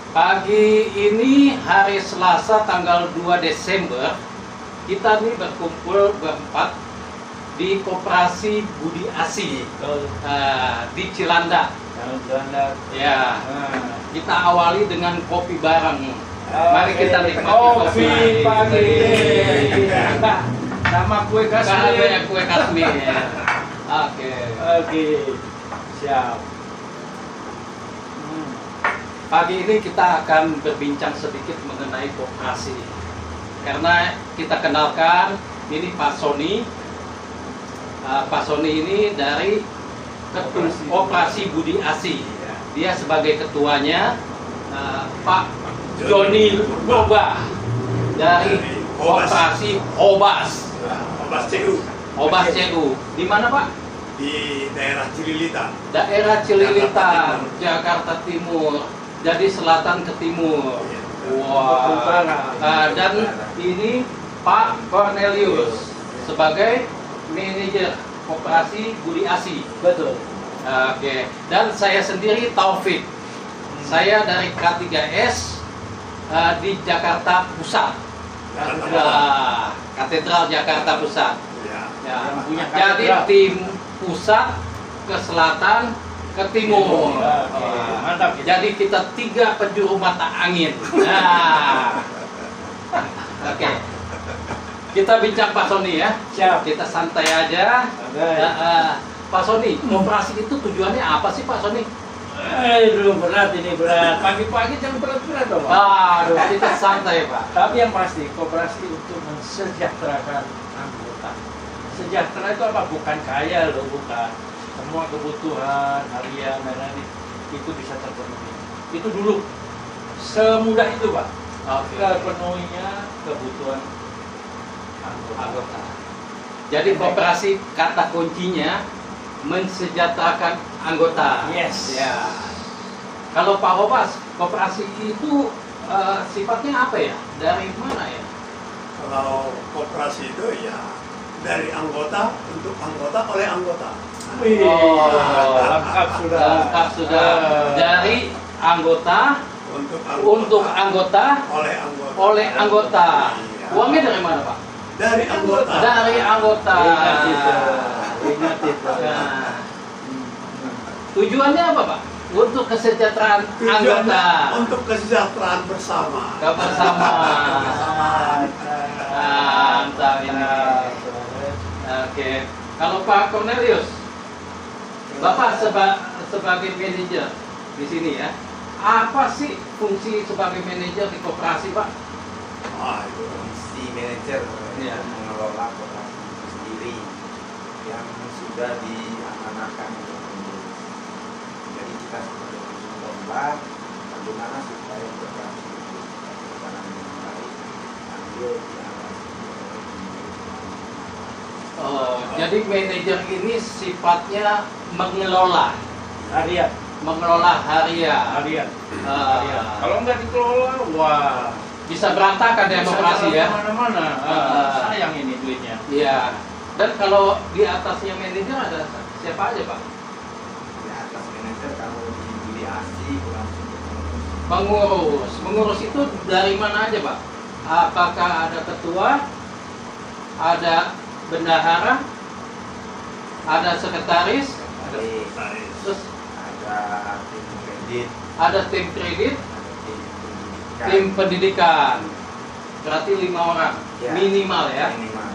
Pagi ini hari Selasa tanggal 2 Desember kita nih berkumpul berempat di Koperasi Budi Asi di Cilandak. Ya, kita awali dengan kopi bareng. Mari kita nikmati kopi pagi. Sama kue kasmir. Karena kue kasmir. Oke, siap. Pagi ini kita akan berbincang sedikit mengenai koperasi. Karena kita kenalkan ini Pak Sony. Pak Sony ini dari Koperasi Budi Asi. Dia sebagai ketuanya. Pak Joni Purba dari Koperasi Hobas. Hobas CU. Di mana Pak? Di daerah Cililita. Daerah Cililita, Jakarta Timur. Jadi selatan ke timur. Wah. Dan ini Pak Cornelius sebagai manajer Koperasi Budi Asi. Betul. Oke. Dan saya sendiri Taufik. Saya dari K3S di Jakarta Pusat. Katedral Jakarta Pusat. Ya. Jadi tim pusat ke selatan ke timur. Mantap. Jadi kita 3 penjuru mata angin. Nah. Oke. Kita bincang Pak Sony ya. Siap. Kita santai aja. Pak Sony, koperasi itu tujuannya apa sih Pak Sony? Berat ini berat. Pagi-pagi jangan berat-berat dong, Pak. Aduh, kita santai Pak. Tapi yang pasti koperasi untuk mensejahterakan anggota. Sejahtera itu apa? Bukan kaya loh, bukan. Semua kebutuhan harian dan lain itu bisa terpenuhi. Itu dulu semudah itu Pak. Terpenuhinya kebutuhan Anggota. Jadi koperasi kata kuncinya mensejahterakan anggota. Yes. Ya. Kalau Pak Hobas, koperasi itu sifatnya apa ya? Dari mana ya? Kalau koperasi itu ya dari anggota untuk anggota oleh anggota. Lengkap sudah. Lengkap sudah. Dari anggota untuk anggota oleh anggota. Iya. Uangnya dari mana Pak? Dari anggota. Dari anggota. Ingat itu. Nah, tujuannya apa Pak? Untuk kesejahteraan anggota. Untuk kesejahteraan bersama. Kebersamaan. Mantap ini. Oke. Kalau Pak Cornelius, Bapak sebagai manajer di sini ya, apa sih fungsi sebagai manajer di koperasi Pak? Itu Fungsi manajer Iya. mengelola koperasi itu sendiri yang sudah diamanahkan untuk mengurus. Jadi kita sebagai konsumen, bagaimana supaya koperasi itu berjalan dengan baik, ambil Jadi manajer ini sifatnya mengelola Harian. harian. Kalau nggak dikelola, wah Bisa berantakan ya koperasi ya. Mana-mana. Sayang ini duitnya. Iya. Dan kalau di atasnya manajer ada siapa aja Pak? di atas manajer. Kalau di Budi Asi langsung Mengurus itu dari mana aja Pak? Apakah ada ketua, ada bendahara, ada sekretaris, terus ada tim kredit, ada tim kredit, ada tim pendidikan. Berarti 5 orang Ya. minimal ya. minimal.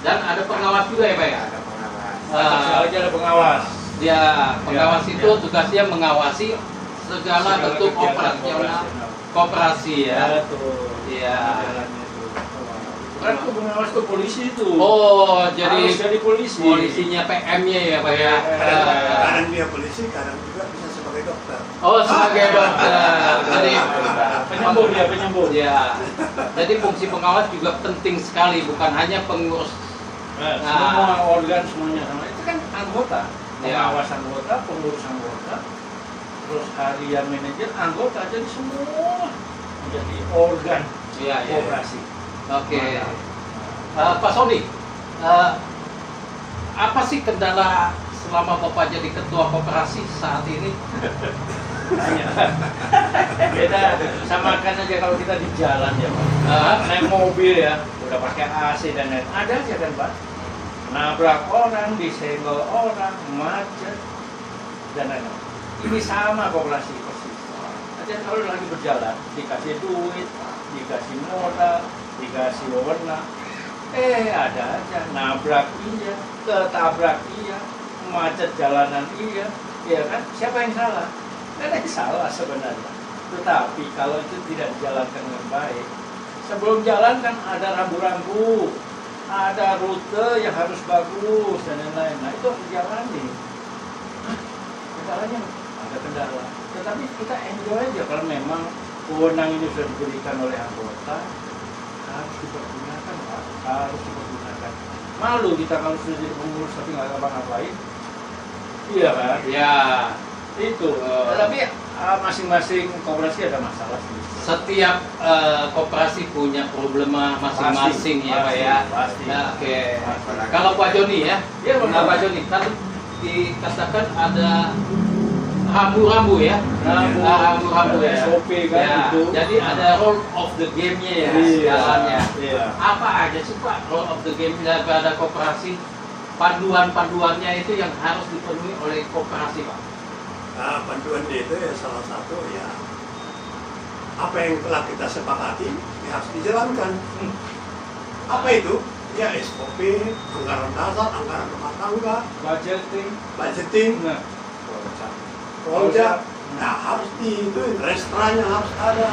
Dan ada pengawas juga ya Pak ya? Ada pengawas. Aja ada pengawas. Ya, pengawas Ya, itu ya. tugasnya mengawasi segala bentuk kegiatan operasional koperasi ya. Betul. Iya. Jalannya itu. Kan tuh pengawas tuh polisi itu. Oh, jadi Harus jadi polisi. polisinya PM-nya ya Pak ya. Kadang dia polisi, kadang juga bisa sebagai dokter. Oh, sebagai dokter. Jadi Penyembuh dia, penyembuh. ya. Jadi fungsi pengawas juga penting sekali, bukan hanya pengurus. Semua organ semuanya sama. Itu kan anggota. Ya. Pengawas anggota, pengurus anggota, terus harian manajer anggota, jadi semua menjadi organ Iya, iya. koperasi. Oke. Pak Sony, apa sih kendala selama Bapak jadi ketua koperasi saat ini? Tanya. Beda, samakan aja kalau kita di jalan ya Pak. Naik mobil ya, udah pakai AC dan lain. Ada aja kan Pak. Nabrak orang, disenggol orang, macet dan lain-lain. Ini sama koperasi persis. Aja kalau lagi berjalan, dikasih duit, dikasih modal, dikasih wewenang. Ada aja nabrak iya, ketabrak iya, macet jalanan iya, ya kan? Siapa yang salah? Kan yang salah sebenarnya. Tetapi kalau itu tidak dijalankan dengan baik, sebelum jalan kan ada rambu-rambu, ada rute yang harus bagus dan lain-lain. Nah itu harus dijalani. Kendalanya ada kendala, tetapi kita enjoy aja kalau memang wewenang ini sudah diberikan oleh anggota, harus dipergunakan Pak, harus dipergunakan. Malu kita kalau sudah jadi pengurus tapi nggak ngapa-ngapain. Iya kan? Ya, Itu. Tapi masing-masing koperasi ada masalah sih. setiap koperasi punya problema masing-masing Pasti, ya Pak ya. pasti. Nah, oke. Pasti. Kalau Pak Joni ya, Iya, Bang. Pak Joni kan dikatakan ada rambu-rambu ya, rambu-rambu ya. SOP kan Ya, itu. jadi ada rule of the game-nya ya, Iya. jalannya. Iya. Apa aja sih Pak rule of the game daripada koperasi? Panduan-panduannya itu yang harus dipenuhi oleh koperasi Pak. Nah, panduan itu ya salah satu ya apa yang telah kita sepakati ya harus dijalankan. Apa itu? Ya SOP, anggaran dasar, anggaran rumah tangga, budgeting, Nah, project. Nah harus itu restorannya harus ada.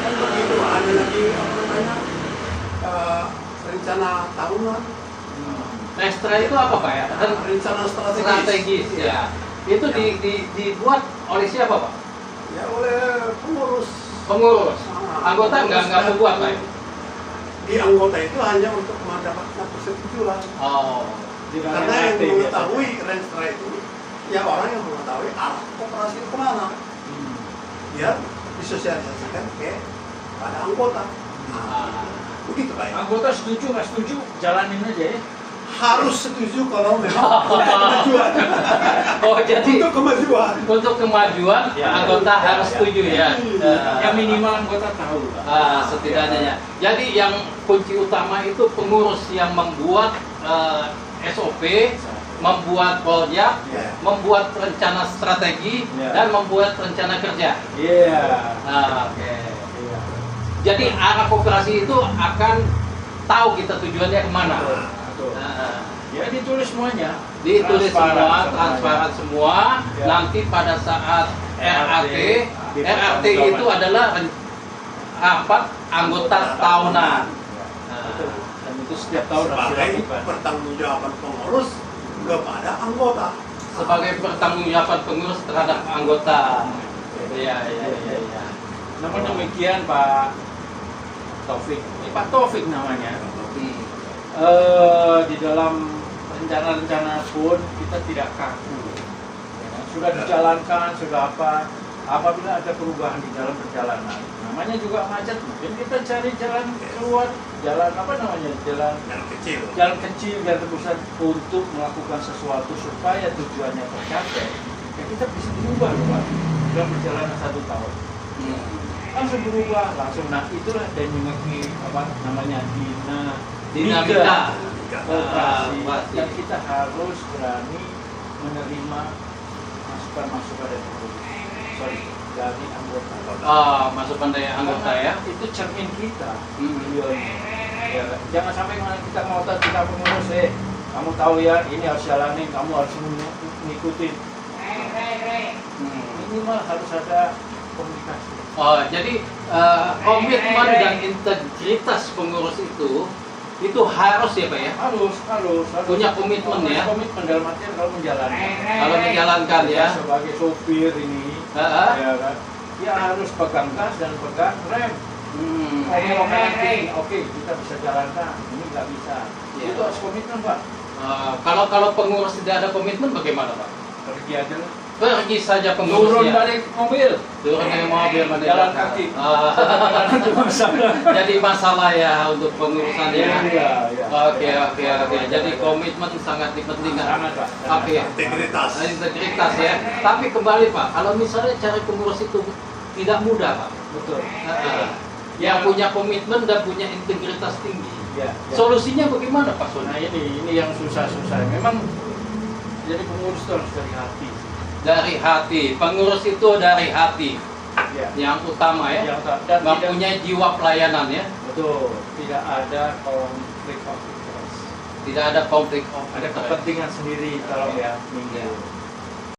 Kan begitu ada lagi apa namanya rencana tahunan, Restra itu apa Pak ya? Dan rencana strategis. strategis ya. Itu dibuat oleh siapa Pak? Ya oleh pengurus. Pengurus. Anggota nggak membuat Pak? Di anggota itu hanya untuk mendapatkan persetujuan. Oh. Karena yang mengetahui Renstra itu ya orang yang mengetahui arah koperasi itu kemana, biar disosialisasikan pada anggota. Nah, begitu Pak. anggota setuju nggak setuju, jalanin aja ya. Harus setuju kalau memang untuk kemajuan. Oh jadi Untuk kemajuan. untuk kemajuan Ya. anggota harus setuju ya. Yang minimal anggota tahu. Setidaknya ya. Jadi yang kunci utama itu pengurus yang membuat SOP, membuat proyek, Ya. membuat rencana strategi, Ya. dan membuat rencana kerja. Iya. Oke. Iya. Jadi arah koperasi itu akan tahu kita tujuannya kemana. Betul. Nah, Ya ditulis semuanya. ditulis Transparan semua, semuanya. transparan semua. Ya. Nanti pada saat RAT, Di RAT pertanggungjawab. itu adalah rapat anggota tahunan. Betul. Dan itu setiap tahun harus Sebagai dilakukan. pertanggungjawaban pengurus kepada anggota. Sebagai pertanggungjawaban pengurus terhadap anggota. Iya, iya, iya, iya. Namun demikian Pak Taufik, ini Pak Taufik namanya. Di dalam rencana-rencana pun kita tidak kaku. Ya kan? Sudah dijalankan, sudah apa? Apabila ada perubahan di dalam perjalanan, namanya juga macet, mungkin kita cari jalan keluar, jalan apa namanya, jalan Yang kecil. jalan tebusan untuk melakukan sesuatu supaya tujuannya tercapai. Ya kita bisa berubah loh Pak dalam perjalanan 1 tahun. Langsung berubah, langsung. Nah itulah dinamika apa namanya Dinamika. koperasi Pasti. yang kita harus berani menerima masukan-masukan dari anggota. Masukan dari anggota ya. Itu cermin kita. Hmm. Beliaunya. Ya, jangan sampai kita mau kita pengurus kamu tahu ya ini harus jalanin, kamu harus ngikutin. Minimal harus ada komunikasi. Jadi komitmen dan integritas pengurus itu harus ya Pak ya. Harus Punya komitmen ya. Komitmen dalam artian kalau menjalankan. Kalau menjalankan ya. Sebagai sopir ini, ya kan, dia harus pegang gas dan pegang rem. Kalau kanan kiri, oke, kita bisa jalankan. Ini nggak bisa. Ya. Itu harus komitmen Pak. Kalau pengurus tidak ada komitmen bagaimana Pak? Pergi aja lah. Pergi saja Turun pengurusnya. dari mobil, Turun dari mobil jalan meninggalkan. kaki. Ah. Itu masalah. Jadi masalah ya untuk pengurusannya. Iya, iya. Oke. Jadi komitmen sangat dipentingkan. Sangat, Pak. Oke. Integritas. Integritas ya. Tapi kembali Pak, kalau misalnya cari pengurus itu tidak mudah Pak. Betul. Yang punya komitmen dan punya integritas tinggi. Ya, ya. Solusinya bagaimana Pak Nah Sony? ini yang susah-susah. Memang jadi pengurus itu harus dari hati. Dari hati. Pengurus itu dari hati. Ya. Yang utama ya. Yang dan tidak, Mempunyai jiwa pelayanan ya. betul. Tidak ada konflik of interest. Tidak ada konflik of Ada interest. kepentingan sendiri kalau ya minggu.